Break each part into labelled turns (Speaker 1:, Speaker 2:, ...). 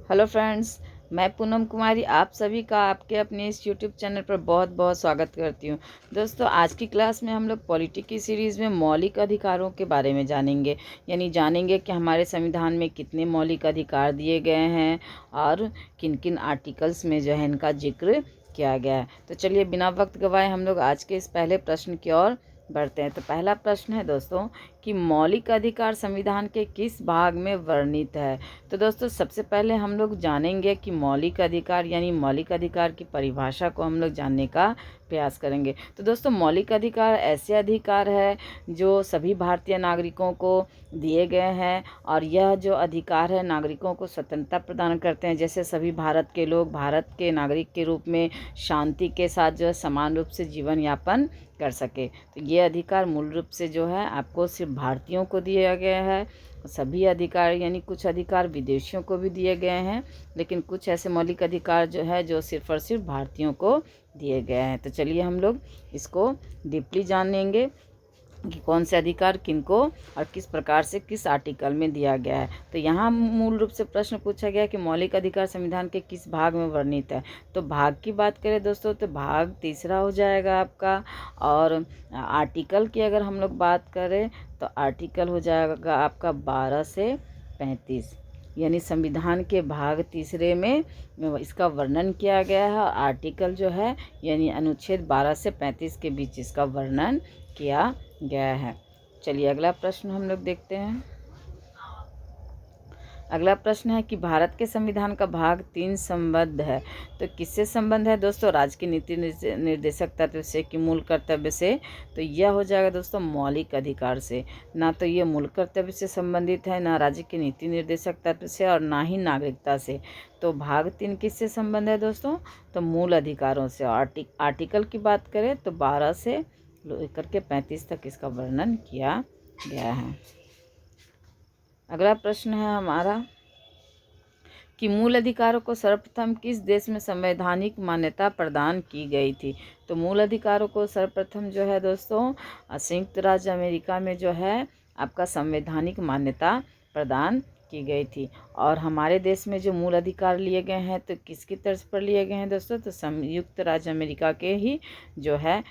Speaker 1: Hello friends, मैं पूनम कुमारी आप सभी का आपके अपने इस यूट्यूब चैनल पर बहुत बहुत स्वागत करती हूँ। दोस्तों, आज की क्लास में हम लोग पॉलिटी की सीरीज़ में मौलिक अधिकारों के बारे में जानेंगे। जानेंगे कि हमारे संविधान में कितने मौलिक अधिकार दिए गए हैं और किन किन आर्टिकल्स में जो है इनका जिक्र किया गया है। तो चलिए बिना वक्त गवाए हम लोग आज के इस पहले प्रश्न की ओर बढ़ते हैं। तो पहला प्रश्न है दोस्तों कि मौलिक अधिकार संविधान के किस भाग में वर्णित है। तो दोस्तों, सबसे पहले हम लोग जानेंगे कि मौलिक अधिकार मौलिक अधिकार की परिभाषा को हम लोग जानने का प्रयास करेंगे। तो दोस्तों, मौलिक अधिकार ऐसे अधिकार है जो सभी भारतीय नागरिकों को दिए गए हैं और यह जो अधिकार है नागरिकों को स्वतंत्रता प्रदान करते हैं। जैसे सभी भारत के लोग भारत के नागरिक के रूप में शांति के साथ जो है समान रूप से जीवन यापन कर सके। तो ये अधिकार मूल रूप से जो है आपको सिर्फ भारतीयों को दिया गया है। सभी अधिकार कुछ अधिकार विदेशियों को भी दिए गए हैं, लेकिन कुछ ऐसे मौलिक अधिकार जो है जो सिर्फ और सिर्फ भारतीयों को दिए गए हैं। तो चलिए हम लोग इसको डीपली जानेंगे कि कौन से अधिकार किनको और किस प्रकार से किस आर्टिकल में दिया गया है। तो यहाँ मूल रूप से प्रश्न पूछा गया कि मौलिक अधिकार संविधान के किस भाग में वर्णित है। तो भाग की बात करें दोस्तों तो भाग तीसरा हो जाएगा आपका। और आर्टिकल की अगर हम लोग बात करें तो आर्टिकल हो जाएगा आपका 12 से 35। संविधान के भाग तीसरे में इसका वर्णन किया गया है और आर्टिकल जो है अनुच्छेद 12 से 35 के बीच इसका वर्णन किया गया है। चलिए अगला प्रश्न हम लोग देखते हैं। अगला प्रश्न है कि भारत के संविधान का भाग 3 संबद्ध है। तो किससे संबंध है दोस्तों? राज्य की नीति निर्देशक तत्व से कि मूल कर्तव्य से। तो यह हो जाएगा दोस्तों मौलिक अधिकार से। ना तो ये मूल कर्तव्य से संबंधित है, ना राज्य की नीति निर्देशक तत्व से और ना ही नागरिकता से। तो भाग 3 किससे संबंध है दोस्तों? तो मूल अधिकारों से। आर्टिकल की बात करें तो 12 से लेकर के 35 तक इसका वर्णन किया गया है। अगला प्रश्न है हमारा कि मूल अधिकारों को सर्वप्रथम किस देश में संवैधानिक मान्यता प्रदान की गई थी। तो मूल अधिकारों को सर्वप्रथम जो है दोस्तों संयुक्त राज्य अमेरिका में जो है आपका संवैधानिक मान्यता प्रदान की गई थी। और हमारे देश में जो मूल अधिकार लिए गए हैं तो किसकी तर्ज पर लिए गए हैं दोस्तों? तो संयुक्त राज्य अमेरिका के ही जो है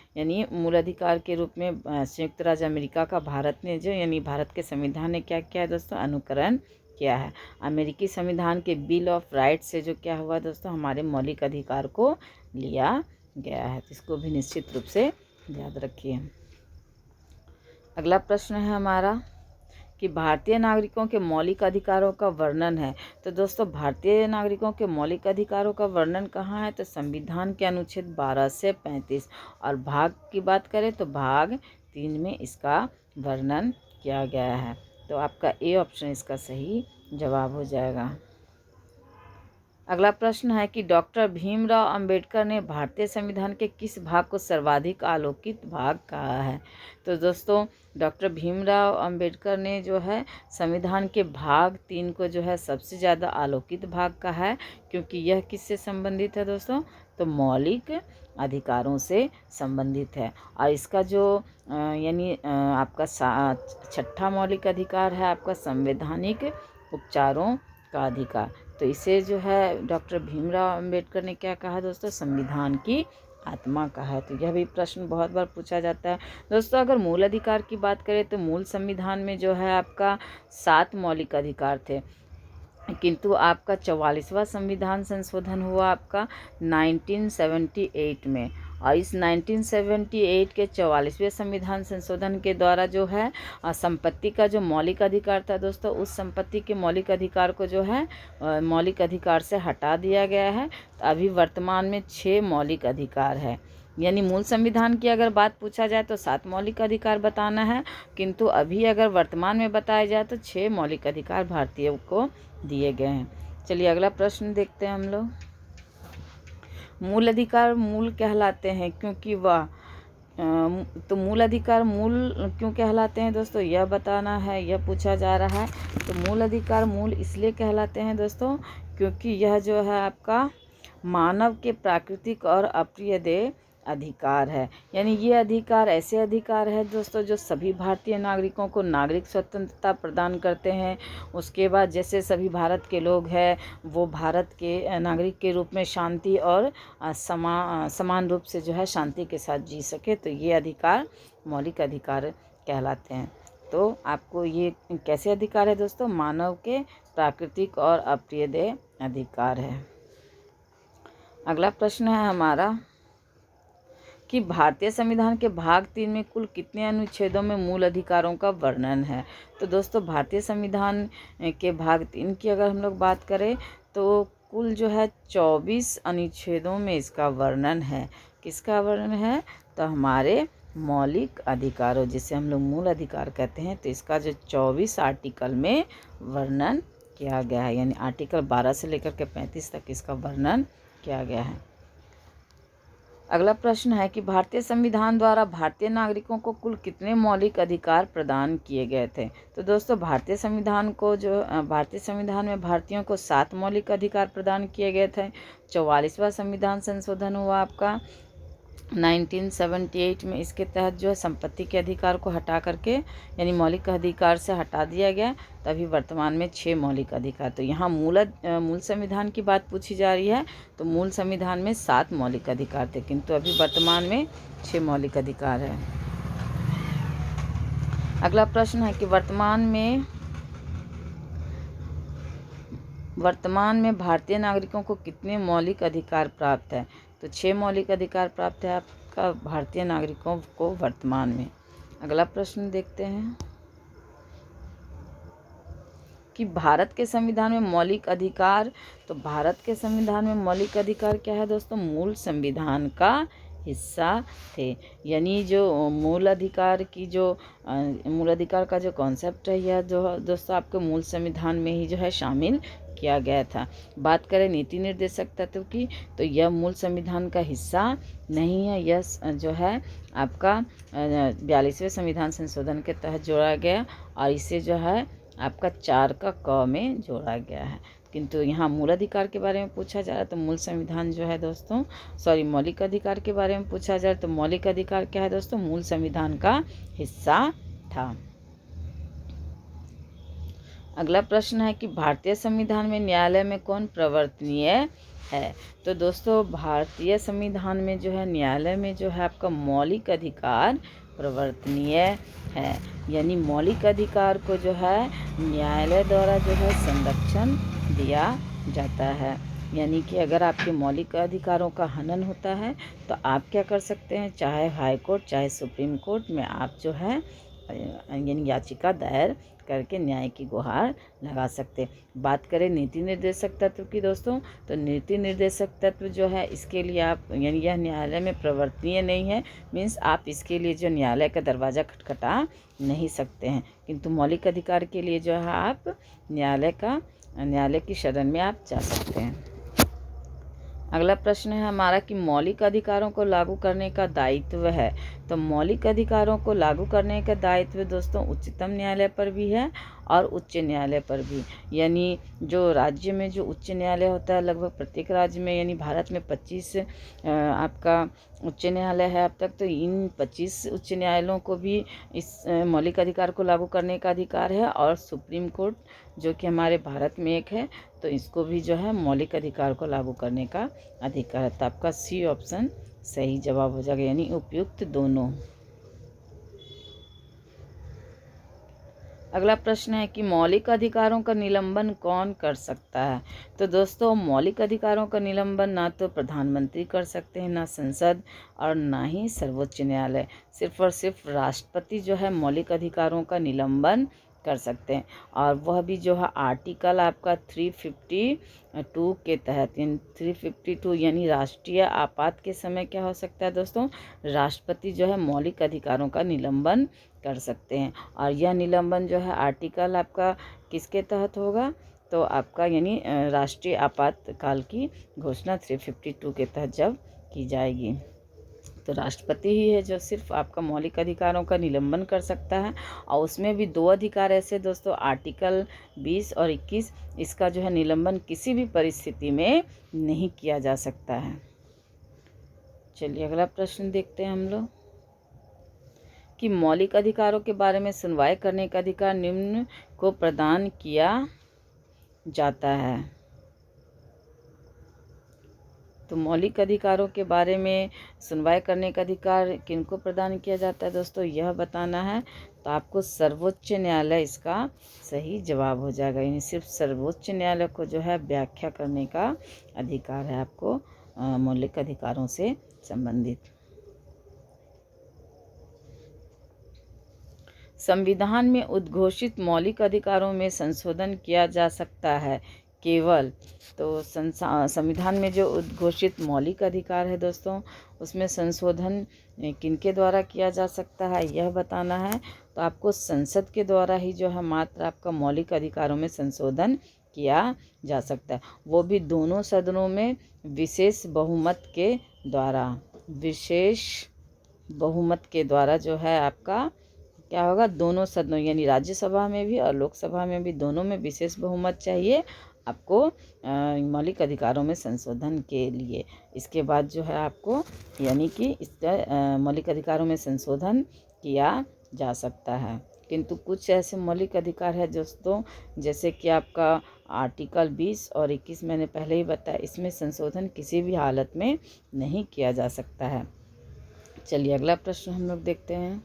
Speaker 1: मूल अधिकार के रूप में संयुक्त राज्य अमेरिका का भारत ने जो भारत के संविधान ने क्या किया है दोस्तों? अनुकरण किया है। अमेरिकी संविधान के बिल ऑफ राइट्स से जो क्या हुआ दोस्तों? हमारे मौलिक अधिकार को लिया गया है। तो इसको भी निश्चित रूप से याद रखिए। अगला प्रश्न है हमारा कि भारतीय नागरिकों के मौलिक अधिकारों का वर्णन है। तो दोस्तों, भारतीय नागरिकों के मौलिक अधिकारों का वर्णन कहाँ है? तो संविधान के अनुच्छेद 12 से 35। और भाग की बात करें तो भाग 3 में इसका वर्णन किया गया है। तो आपका ए ऑप्शन इसका सही जवाब हो जाएगा। अगला प्रश्न है कि डॉक्टर भीमराव अंबेडकर ने भारतीय संविधान के किस भाग को सर्वाधिक आलोकित भाग कहा है। तो दोस्तों, डॉक्टर भीमराव अंबेडकर ने जो है संविधान के भाग 3 को जो है सबसे ज़्यादा आलोकित भाग कहा है, क्योंकि यह किससे संबंधित है दोस्तों? तो मौलिक अधिकारों से संबंधित है। और इसका जो आपका छठा मौलिक अधिकार है आपका संवैधानिक उपचारों का अधिकार। तो इसे जो है डॉक्टर भीमराव अंबेडकर ने क्या कहा दोस्तों? संविधान की आत्मा कहा है। तो यह भी प्रश्न बहुत बार पूछा जाता है दोस्तों। अगर मूल अधिकार की बात करें तो मूल संविधान में जो है आपका 7 मौलिक अधिकार थे, किंतु आपका 44वां संविधान संशोधन हुआ आपका 1978 में। और इस 1978 के 44वें संविधान संशोधन के द्वारा जो है संपत्ति का जो मौलिक अधिकार था दोस्तों, उस संपत्ति के मौलिक अधिकार को जो है मौलिक अधिकार से हटा दिया गया है। तो अभी वर्तमान में 6 मौलिक अधिकार है। मूल संविधान की अगर बात पूछा जाए तो 7 मौलिक अधिकार बताना है, किंतु अभी अगर वर्तमान में बताया जाए तो 6 मौलिक अधिकार भारतीयों को दिए गए हैं। चलिए अगला प्रश्न देखते हैं हम लोग। मूल अधिकार मूल कहलाते हैं क्योंकि वह तो मूल अधिकार मूल क्यों कहलाते हैं दोस्तों? यह बताना है, यह पूछा जा रहा है। तो मूल अधिकार मूल इसलिए कहलाते हैं दोस्तों क्योंकि यह जो है आपका मानव के प्राकृतिक और अप्रिय अधिकार है। यानी ये अधिकार ऐसे अधिकार है दोस्तों जो सभी भारतीय नागरिकों को नागरिक स्वतंत्रता प्रदान करते हैं। उसके बाद जैसे सभी भारत के लोग हैं वो भारत के नागरिक के रूप में शांति और समान रूप से जो है शांति के साथ जी सके, तो ये अधिकार मौलिक अधिकार कहलाते हैं। तो आपको ये कैसे अधिकार है दोस्तों? मानव के प्राकृतिक और अप्रियदेय अधिकार है। अगला प्रश्न है हमारा कि भारतीय संविधान के भाग 3 में कुल कितने अनुच्छेदों में मूल अधिकारों का वर्णन है? तो दोस्तों भारतीय संविधान के भाग 3 की अगर हम लोग बात करें तो कुल जो है 24 अनुच्छेदों में इसका वर्णन है। किसका वर्णन है? तो हमारे मौलिक अधिकारों, जिसे हम लोग मूल अधिकार कहते हैं, तो इसका जो 24 आर्टिकल में वर्णन किया गया है। यानी आर्टिकल 12 से लेकर के 35 तक इसका वर्णन किया गया है। अगला प्रश्न है कि भारतीय संविधान द्वारा भारतीय नागरिकों को कुल कितने मौलिक अधिकार प्रदान किए गए थे? तो दोस्तों भारतीय संविधान में भारतीयों को 7 मौलिक अधिकार प्रदान किए गए थे। 44वां संविधान संशोधन हुआ आपका 1978 में। इसके तहत जो है संपत्ति के अधिकार को हटा करके यानी मौलिक अधिकार से हटा दिया गया। तभी वर्तमान में 6 मौलिक अधिकार। तो यहाँ मूल संविधान की बात पूछी जा रही है, तो मूल संविधान में 7 मौलिक अधिकार थे, किंतु अभी वर्तमान में 6 मौलिक अधिकार है। अगला प्रश्न है कि वर्तमान में भारतीय नागरिकों को कितने मौलिक अधिकार प्राप्त है? तो 6 मौलिक अधिकार प्राप्त है आपका भारतीय नागरिकों को वर्तमान में। अगला प्रश्न देखते हैं कि भारत के संविधान में मौलिक अधिकार, तो भारत के संविधान में मौलिक अधिकार क्या है दोस्तों? मूल संविधान का हिस्सा थे। यानी जो मूल अधिकार का जो कॉन्सेप्ट है यह जो दोस्तों आपके मूल संविधान में ही जो है शामिल किया गया था। बात करें नीति निर्देशक तत्व की, तो यह मूल संविधान का हिस्सा नहीं है। यह जो है आपका 42वें संविधान संशोधन के तहत जोड़ा गया और इसे जो है आपका 4 का क में जोड़ा गया है। किंतु यहाँ मूल अधिकार के बारे में पूछा जा रहा है तो मूल संविधान जो है दोस्तों मौलिक अधिकार के बारे में पूछा जा रहा है तो मौलिक अधिकार क्या है दोस्तों? मूल संविधान का हिस्सा था। अगला प्रश्न है कि भारतीय संविधान में न्यायालय में कौन प्रवर्तनीय है? तो दोस्तों भारतीय संविधान में जो है न्यायालय में जो है आपका मौलिक अधिकार प्रवर्तनीय है। यानी मौलिक अधिकार को जो है न्यायालय द्वारा जो है संरक्षण दिया जाता है। यानी कि अगर आपके मौलिक अधिकारों का हनन होता है तो आप क्या कर सकते हैं? चाहे हाई कोर्ट चाहे सुप्रीम कोर्ट में आप जो है यानी याचिका दायर करके न्याय की गुहार लगा सकते। बात करें नीति निर्देशक तत्व की दोस्तों, तो नीति निर्देशक तत्व जो है इसके लिए आप यानी यह न्यायालय में प्रवर्तनीय नहीं है। मीन्स आप इसके लिए जो न्यायालय का दरवाज़ा खटखटा नहीं सकते हैं, किंतु मौलिक अधिकार के लिए जो है आप न्यायालय की शरण में आप जा सकते हैं। अगला प्रश्न है हमारा कि मौलिक अधिकारों को लागू करने का दायित्व है। तो मौलिक अधिकारों को लागू करने का दायित्व दोस्तों उच्चतम न्यायालय पर भी है और उच्च न्यायालय पर भी। यानी जो राज्य में जो उच्च न्यायालय होता है लगभग प्रत्येक राज्य में, यानी भारत में 25 आपका उच्च न्यायालय है अब तक, तो इन 25 उच्च न्यायालयों को भी इस मौलिक अधिकार को लागू करने का अधिकार है। और सुप्रीम कोर्ट जो कि हमारे भारत में एक है, तो इसको भी जो है मौलिक अधिकार को लागू करने का अधिकार है। तो आपका सी ऑप्शन सही जवाब हो जाएगा, यानी उपयुक्त दोनों। अगला प्रश्न है कि मौलिक अधिकारों का निलंबन कौन कर सकता है? तो दोस्तों मौलिक अधिकारों का निलंबन ना तो प्रधानमंत्री कर सकते हैं, ना संसद और ना ही सर्वोच्च न्यायालय। सिर्फ और सिर्फ राष्ट्रपति जो है मौलिक अधिकारों का निलंबन कर सकते हैं। और वह भी जो है आर्टिकल आपका 352 के तहत, यानी 352 यानी राष्ट्रीय आपात के समय क्या हो सकता है दोस्तों? राष्ट्रपति जो है मौलिक अधिकारों का निलंबन कर सकते हैं। और यह निलंबन जो है आर्टिकल आपका किसके तहत होगा? तो आपका यानी राष्ट्रीय आपातकाल की घोषणा 352 के तहत जब की जाएगी, तो राष्ट्रपति ही है जो सिर्फ आपका मौलिक अधिकारों का निलंबन कर सकता है। और उसमें भी 2 अधिकार ऐसे दोस्तों, आर्टिकल 20 और 21, इसका जो है निलंबन किसी भी परिस्थिति में नहीं किया जा सकता है। चलिए अगला प्रश्न देखते हैं हम लोग कि मौलिक अधिकारों के बारे में सुनवाई करने का अधिकार निम्न को प्रदान किया जाता है। तो मौलिक अधिकारों के बारे में सुनवाई करने का अधिकार किनको प्रदान किया जाता है दोस्तों, यह बताना है। तो आपको सर्वोच्च न्यायालय इसका सही जवाब हो जाएगा। यानी सिर्फ सर्वोच्च न्यायालय को जो है व्याख्या करने का अधिकार है आपको मौलिक अधिकारों से संबंधित। संविधान में उद्घोषित मौलिक अधिकारों में संशोधन किया जा सकता है केवल। तो संविधान में जो उद्घोषित मौलिक अधिकार है दोस्तों, उसमें संशोधन किनके द्वारा किया जा सकता है यह बताना है। तो आपको संसद के द्वारा ही जो है मात्र आपका मौलिक अधिकारों में संशोधन किया जा सकता है, वो भी दोनों सदनों में विशेष बहुमत के द्वारा। विशेष बहुमत के द्वारा जो है आपका क्या होगा, दोनों सदनों यानी राज्यसभा में भी और लोकसभा में भी, दोनों में विशेष बहुमत चाहिए आपको मौलिक अधिकारों में संशोधन के लिए। इसके बाद जो है आपको यानी कि इसका मौलिक अधिकारों में संशोधन किया जा सकता है। किंतु कुछ ऐसे मौलिक अधिकार है दोस्तों, जैसे कि आपका आर्टिकल 20 और 21 मैंने पहले ही बताया, इसमें संशोधन किसी भी हालत में नहीं किया जा सकता है। चलिए अगला प्रश्न हम लोग देखते हैं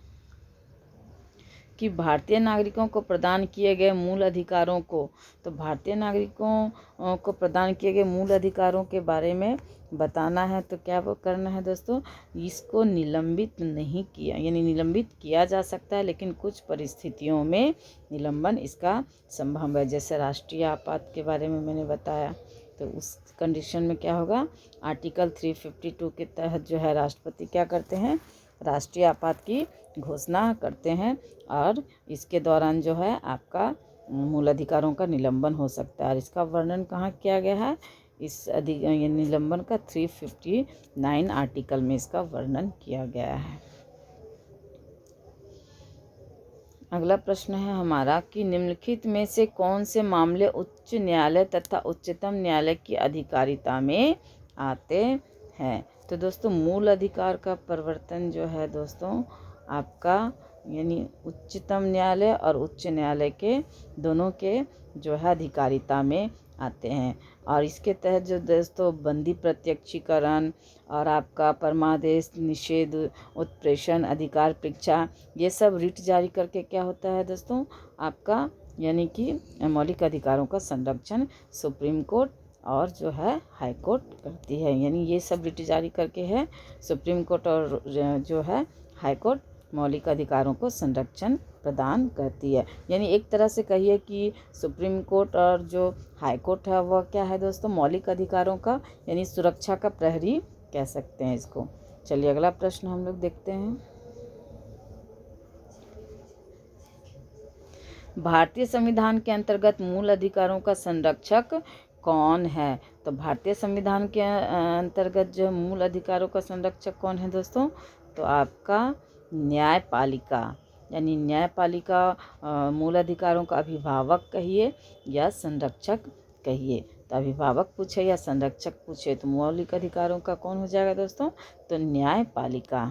Speaker 1: कि भारतीय नागरिकों को प्रदान किए गए मूल अधिकारों को, तो भारतीय नागरिकों को प्रदान किए गए मूल अधिकारों के बारे में बताना है। तो क्या वो करना है दोस्तों, इसको निलंबित नहीं किया, यानी निलंबित किया जा सकता है लेकिन कुछ परिस्थितियों में निलंबन इसका संभव है। जैसे राष्ट्रीय आपात के बारे में मैंने बताया, तो उस कंडीशन में क्या होगा, आर्टिकल 352 के तहत जो है राष्ट्रपति क्या करते हैं, राष्ट्रीय आपात की घोषणा करते हैं और इसके दौरान जो है आपका मूल अधिकारों का निलंबन हो सकता है। और इसका वर्णन कहाँ किया गया है, इस निलंबन का 359 आर्टिकल में इसका वर्णन किया गया है। अगला प्रश्न है हमारा कि निम्नलिखित में से कौन से मामले उच्च न्यायालय तथा उच्चतम न्यायालय की अधिकारिता में आते हैं। तो दोस्तों मूल अधिकार का परिवर्तन जो है दोस्तों आपका यानी उच्चतम न्यायालय और उच्च न्यायालय के दोनों के जो है अधिकारिता में आते हैं। और इसके तहत जो दोस्तों बंदी प्रत्यक्षीकरण और आपका परमादेश, निषेध, उत्प्रेषण, अधिकार परीक्षा, ये सब रिट जारी करके क्या होता है दोस्तों आपका यानी कि मौलिक अधिकारों का संरक्षण सुप्रीम कोर्ट और जो है हाई कोर्ट करती है। यानी ये सब रिट जारी करके है सुप्रीम कोर्ट और जो है हाई कोर्ट मौलिक अधिकारों को संरक्षण प्रदान करती है। यानी एक तरह से कहिए कि सुप्रीम कोर्ट और जो हाई कोर्ट है वह क्या है दोस्तों, मौलिक अधिकारों का यानी सुरक्षा का प्रहरी कह सकते हैं इसको। चलिए अगला प्रश्न हम लोग देखते हैं। भारतीय संविधान के अंतर्गत मूल अधिकारों का संरक्षक कौन है। तो भारतीय संविधान के अंतर्गत जो मूल अधिकारों का संरक्षक कौन है दोस्तों, तो आपका न्यायपालिका, यानी न्यायपालिका मूल अधिकारों का अभिभावक कहिए या संरक्षक कहिए। तो अभिभावक पूछे या संरक्षक पूछे तो मौलिक अधिकारों का कौन हो जाएगा दोस्तों, तो न्यायपालिका।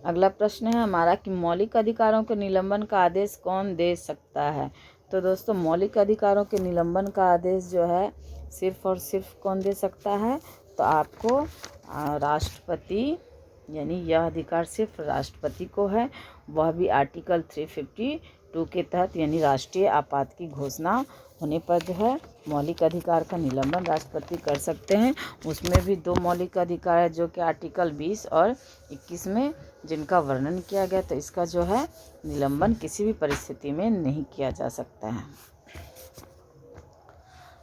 Speaker 1: अगला प्रश्न है हमारा कि मौलिक अधिकारों के निलंबन का आदेश कौन दे सकता है। तो दोस्तों मौलिक अधिकारों के निलंबन का आदेश जो है सिर्फ और सिर्फ कौन दे सकता है, तो आपको राष्ट्रपति, यानी यह अधिकार सिर्फ राष्ट्रपति को है, वह भी आर्टिकल 352 के तहत, यानी राष्ट्रीय आपात की घोषणा होने पर जो है मौलिक अधिकार का निलंबन राष्ट्रपति कर सकते हैं। उसमें भी दो मौलिक अधिकार है जो कि आर्टिकल 20 और 21 में जिनका वर्णन किया गया, तो इसका जो है निलंबन किसी भी परिस्थिति में नहीं किया जा सकता है।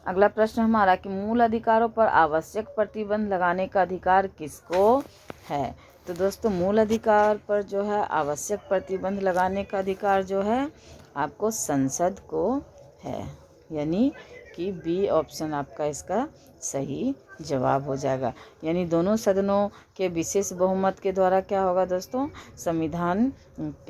Speaker 1: अगला प्रश्न हमारा कि मूल अधिकारों पर आवश्यक प्रतिबंध लगाने का अधिकार किसको है। तो दोस्तों मूल अधिकार पर जो है आवश्यक प्रतिबंध लगाने का अधिकार जो है आपको संसद को है, यानी कि बी ऑप्शन आपका इसका सही जवाब हो जाएगा। यानी दोनों सदनों के विशेष बहुमत के द्वारा क्या होगा दोस्तों, संविधान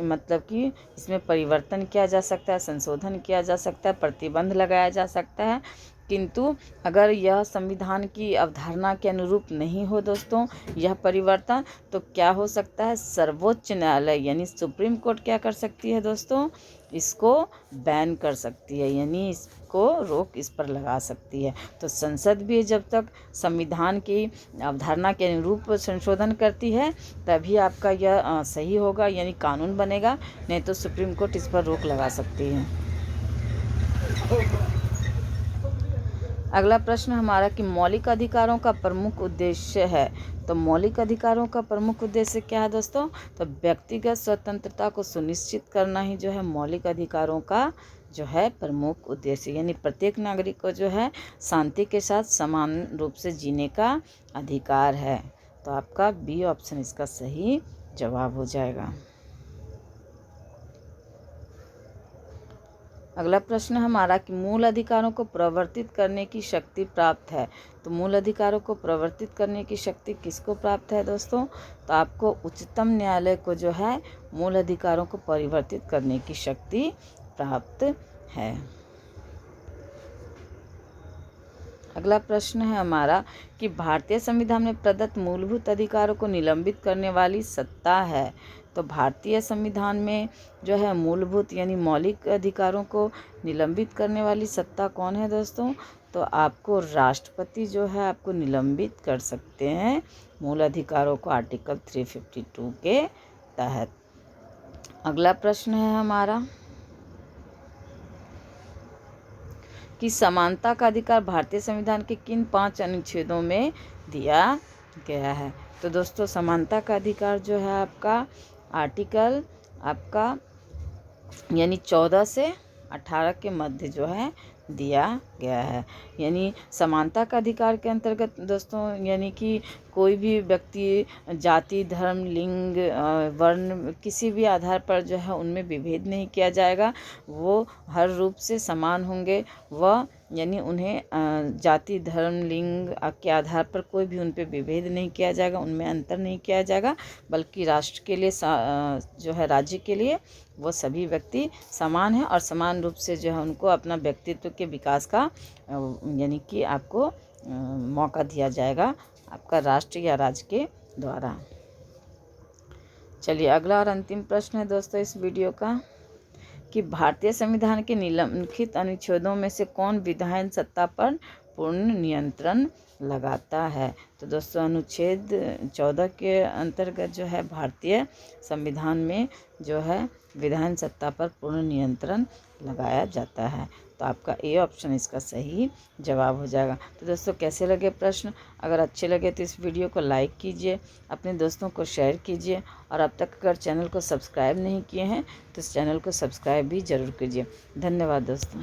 Speaker 1: मतलब कि इसमें परिवर्तन किया जा सकता है, संशोधन किया जा सकता है, प्रतिबंध लगाया जा सकता है। किंतु अगर यह संविधान की अवधारणा के अनुरूप नहीं हो दोस्तों यह परिवर्तन, तो क्या हो सकता है, सर्वोच्च न्यायालय यानी सुप्रीम कोर्ट क्या कर सकती है दोस्तों, इसको बैन कर सकती है, यानी इसको रोक इस पर लगा सकती है। तो संसद भी जब तक संविधान की अवधारणा के अनुरूप संशोधन करती है तभी आपका यह सही होगा, यानी कानून बनेगा, नहीं तो सुप्रीम कोर्ट इस पर रोक लगा सकती है। अगला प्रश्न हमारा कि मौलिक अधिकारों का प्रमुख उद्देश्य है। तो मौलिक अधिकारों का प्रमुख उद्देश्य क्या है दोस्तों, तो व्यक्तिगत स्वतंत्रता को सुनिश्चित करना ही जो है मौलिक अधिकारों का जो है प्रमुख उद्देश्य, यानी प्रत्येक नागरिक को जो है शांति के साथ समान रूप से जीने का अधिकार है। तो आपका बी ऑप्शन इसका सही जवाब हो जाएगा। अगला प्रश्न हमारा कि मूल अधिकारों को प्रवर्तित करने की शक्ति प्राप्त है। तो मूल अधिकारों को प्रवर्तित करने की शक्ति किसको प्राप्त है दोस्तों, तो आपको उच्चतम न्यायालय को जो है मूल अधिकारों को परिवर्तित करने की शक्ति प्राप्त है। अगला प्रश्न है हमारा कि भारतीय संविधान में प्रदत्त मूलभूत अधिकारों को निलंबित करने वाली सत्ता है। तो भारतीय संविधान में जो है मूलभूत यानी मौलिक अधिकारों को निलंबित करने वाली सत्ता कौन है दोस्तों, तो आपको राष्ट्रपति जो है आपको निलंबित कर सकते हैं मूल अधिकारों को आर्टिकल 352 के तहत। अगला प्रश्न है हमारा कि समानता का अधिकार भारतीय संविधान के किन 5 अनुच्छेदों में दिया गया है। तो दोस्तों समानता का अधिकार जो है आपका आर्टिकल आपका यानी 14 से 18 के मध्य जो है दिया गया है। यानी समानता का अधिकार के अंतर्गत दोस्तों यानी कि कोई भी व्यक्ति जाति, धर्म, लिंग, वर्ण किसी भी आधार पर जो है उनमें विभेद नहीं किया जाएगा, वो हर रूप से समान होंगे। वह यानी उन्हें जाति, धर्म, लिंग के आधार पर कोई भी उन पर विभेद नहीं किया जाएगा, उनमें अंतर नहीं किया जाएगा, बल्कि राष्ट्र के लिए जो है राज्य के लिए वो सभी व्यक्ति समान हैं और समान रूप से जो है उनको अपना व्यक्तित्व के विकास का यानी कि आपको मौका दिया जाएगा आपका राष्ट्र या राज्य के द्वारा। चलिए अगला और अंतिम प्रश्न है दोस्तों इस वीडियो का कि भारतीय संविधान के निम्नलिखित अनुच्छेदों में से कौन विधायन सत्ता पर पूर्ण नियंत्रण लगाता है। तो दोस्तों अनुच्छेद 14 के अंतर्गत जो है भारतीय संविधान में जो है विधायन सत्ता पर पूर्ण नियंत्रण लगाया जाता है। तो आपका ए ऑप्शन इसका सही जवाब हो जाएगा। तो दोस्तों कैसे लगे प्रश्न, अगर अच्छे लगे तो इस वीडियो को लाइक कीजिए, अपने दोस्तों को शेयर कीजिए और अब तक अगर चैनल को सब्सक्राइब नहीं किए हैं तो इस चैनल को सब्सक्राइब भी ज़रूर कीजिए। धन्यवाद दोस्तों।